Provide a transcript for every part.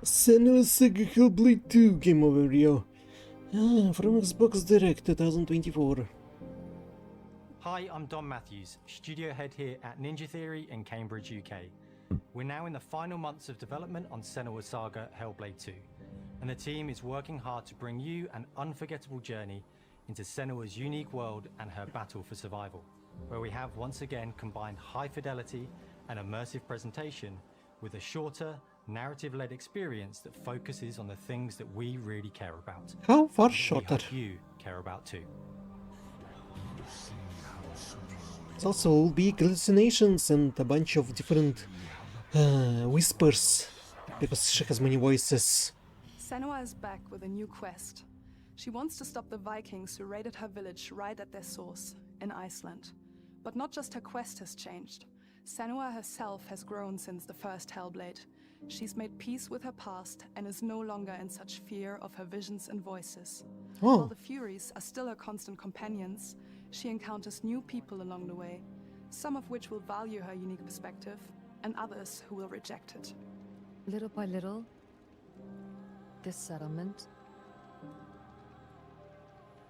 Senua Saga Hellblade 2 Game Overview from Xbox Direct 2024. Hi, I'm Dom Matthews, studio head here at Ninja Theory in Cambridge, UK. We're now in the final months of development on Senua's Saga Hellblade 2, and the team is working hard to bring you an unforgettable journey into Senua's unique world and her battle for survival, where we have once again combined high fidelity and immersive presentation with a shorter, narrative-led experience that focuses on the things that we really care about. How far We shorter? hope you care about too. It also will be hallucinations and a bunch of different whispers, because she has many voices. Senua is back with a new quest. She wants to stop the Vikings who raided her village right at their source, in Iceland. But not just her quest has changed. Senua herself has grown since the first Hellblade. She's made peace with her past and is no longer in such fear of her visions and voices. While the Furies are still her constant companions, she encounters new people along the way, some of which will value her unique perspective, and others who will reject it. Little by little, this settlement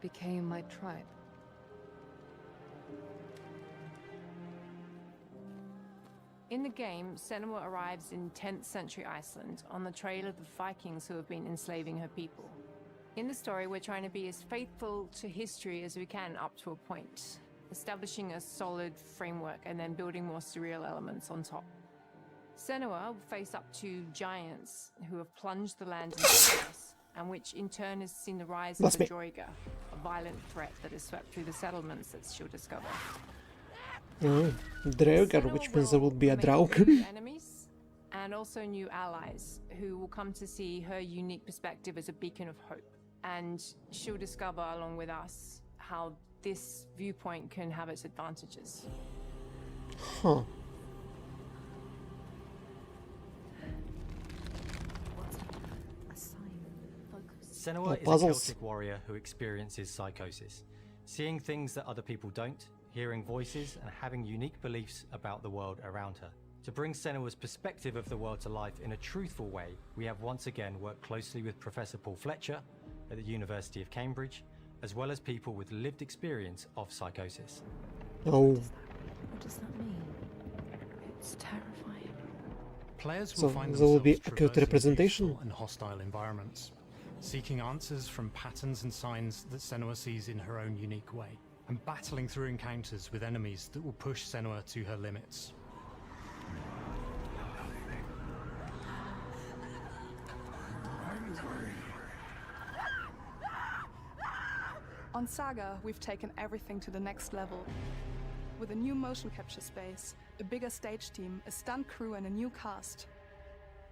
became my tribe. In the game, Senua arrives in 10th century Iceland on the trail of the Vikings who have been enslaving her people. In the story, we're trying to be as faithful to history as we can up to a point, establishing a solid framework and then building more surreal elements on top. Senua will face up to giants who have plunged the land into chaos, and which in turn has seen the rise of the Droiga, a violent threat that has swept through the settlements that she'll discover. Draugr, which means there will be a Draug. Enemies, and also new allies who will come to see her unique perspective as a beacon of hope. And she'll discover, along with us, how this viewpoint can have its advantages. Huh. Senua is a Celtic warrior who experiences psychosis, seeing things that other people don't, hearing voices, and having unique beliefs about the world around her. To bring Senua's perspective of the world to life in a truthful way, we have once again worked closely with Professor Paul Fletcher at the University of Cambridge, as well as people with lived experience of psychosis. What does that mean? It's terrifying. Players will find there will be themselves accurate traversing representation peaceful and hostile environments, seeking answers from patterns and signs that Senua sees in her own unique way, and battling through encounters with enemies that will push Senua to her limits. On Saga, we've taken everything to the next level. With a new motion capture space, a bigger stage team, a stunt crew, and a new cast.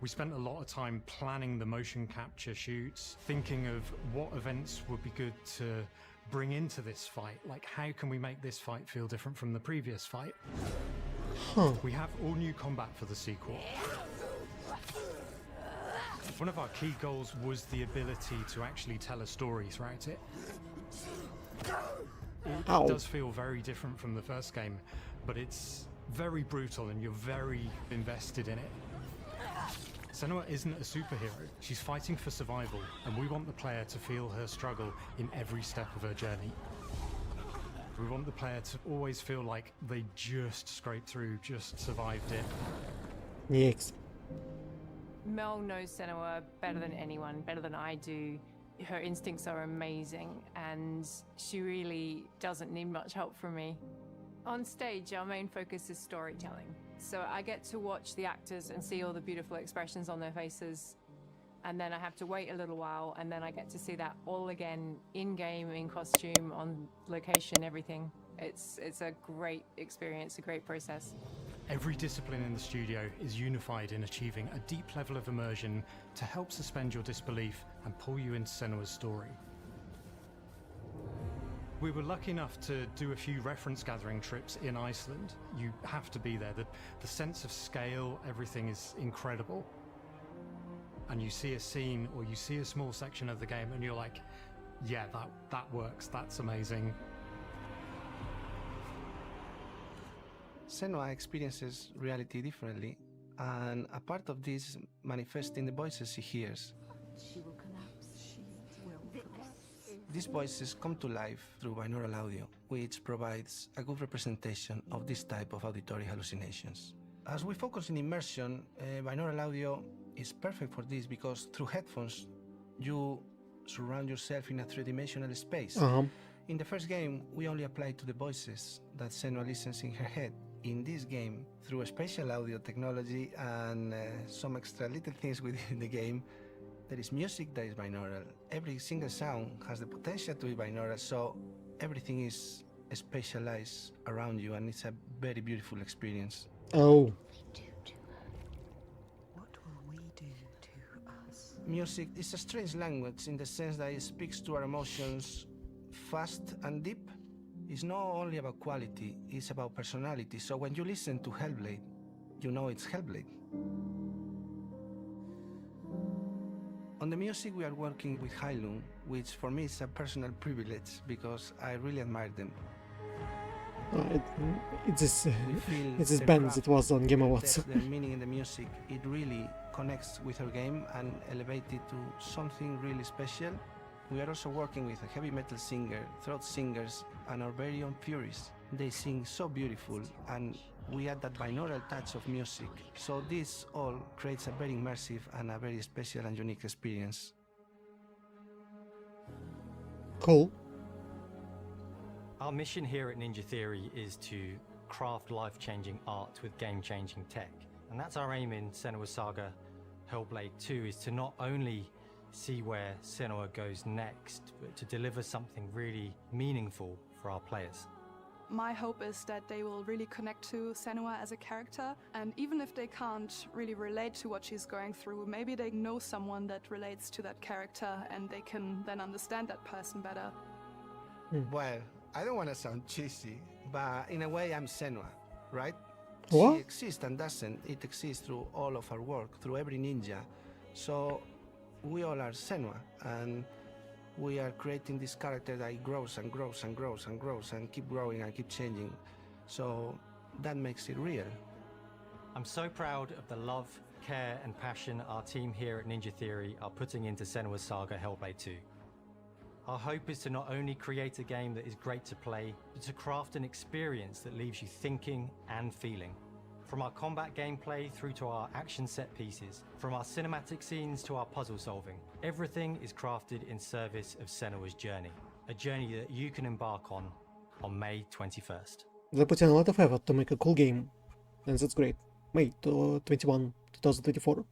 We spent a lot of time planning the motion capture shoots, thinking of what events would be good to bring into this fight. Like, how can we make this fight feel different from the previous fight? We have all new combat for the sequel. One of our key goals was the ability to actually tell a story throughout it. It does feel very different from the first game, but it's very brutal and you're very invested in it. Senua isn't a superhero, she's fighting for survival, and we want the player to feel her struggle in every step of her journey. We want the player to always feel like they just scraped through, just survived it. Yes. Mel knows Senua better than anyone, better than I do. Her instincts are amazing, and she really doesn't need much help from me. On stage, our main focus is storytelling. So I get to watch the actors and see all the beautiful expressions on their faces. And then I have to wait a little while, and then I get to see that all again, in-game, in costume, on location, everything. It's a great experience, a great process. Every discipline in the studio is unified in achieving a deep level of immersion to help suspend your disbelief and pull you into Senua's story. We were lucky enough to do a few reference gathering trips in Iceland. You have to be there. The sense of scale, everything is incredible. And you see a scene or you see a small section of the game and you're like, yeah, that works, that's amazing. Senua experiences reality differently. and a part of this manifests in the voices she hears. These voices come to life through binaural audio, which provides a good representation of this type of auditory hallucinations. As we focus in immersion, binaural audio is perfect for this because through headphones, you surround yourself in a three-dimensional space. In the first game, we only applied to the voices that Senua listens in her head. In this game, through spatial audio technology and some extra little things within the game, there is music that is binaural. Every single sound has the potential to be binaural, so everything is spatialized around you, and it's a very beautiful experience. Oh. What will we do to us? Music is a strange language in the sense that it speaks to our emotions fast and deep. It's not only about quality, it's about personality. So when you listen to Hellblade, you know it's Hellblade. On the music, we are working with Heilung, which for me is a personal privilege because I really admire them. It's this The band craft, that was on Game Awards. their meaning in the music, it really connects with our game and elevates it to something really special. We are also working with a heavy metal singer, throat singers, and our very own Furies. They sing so beautiful, and we add that binaural touch of music. So this all creates a very immersive and a very special and unique experience. Cool. Our mission here at Ninja Theory is to craft life-changing art with game-changing tech. And that's our aim in Senua Saga Hellblade 2, is to not only see where Senua goes next, but to deliver something really meaningful for our players. My hope is that they will really connect to Senua as a character, and even if they can't really relate to what she's going through, maybe they know someone that relates to that character and they can then understand that person better. Well, I don't want to sound cheesy, but in a way I'm Senua, right? What? She exists and doesn't. It exists through all of our work, through every ninja. So we all are Senua, and we are creating this character that grows and grows and grows and grows and keep growing and keep changing. So that makes it real. I'm so proud of the love, care and passion our team here at Ninja Theory are putting into Senua Saga Hellblade 2. Our hope is to not only create a game that is great to play, but to craft an experience that leaves you thinking and feeling. From our combat gameplay through to our action set pieces, from our cinematic scenes to our puzzle solving, everything is crafted in service of Senua's journey. A journey that you can embark on May 21st. They put in a lot of effort to make a cool game, and that's great. May 21, 2024.